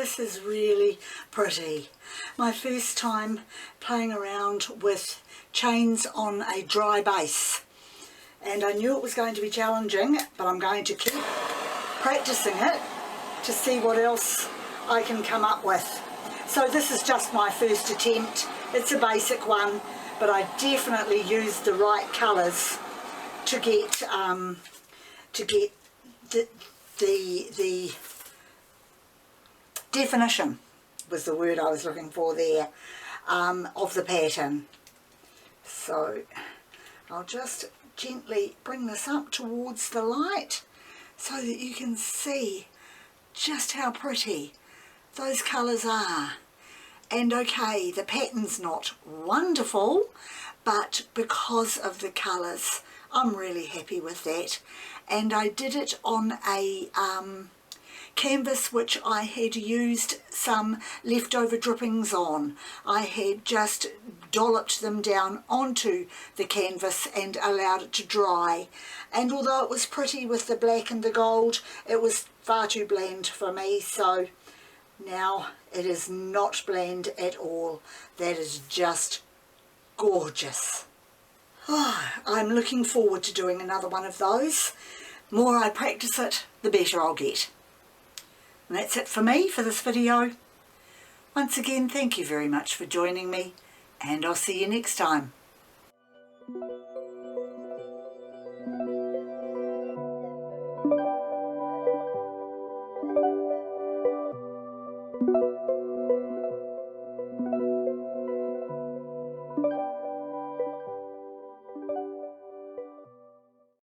this is really pretty. My first time playing around with chains on a dry base, and I knew it was going to be challenging, but I'm going to keep practicing it to see what else I can come up with. So this is just my first attempt. It's a basic one, but I definitely used the right colours to get the definition was the word I was looking for there, of the pattern. So I'll just gently bring this up towards the light so that you can see just how pretty those colours are. And okay, the pattern's not wonderful, but because of the colours, I'm really happy with that. And I did it on a canvas which I had used some leftover drippings on. I had just dolloped them down onto the canvas and allowed it to dry. And although it was pretty with the black and the gold, it was far too bland for me, so now it is not bland at all. That is just gorgeous. Oh, I'm looking forward to doing another one of those. The more I practice it, the better I'll get. And that's it for me for this video. Once again, thank you very much for joining me, and I'll see you next time.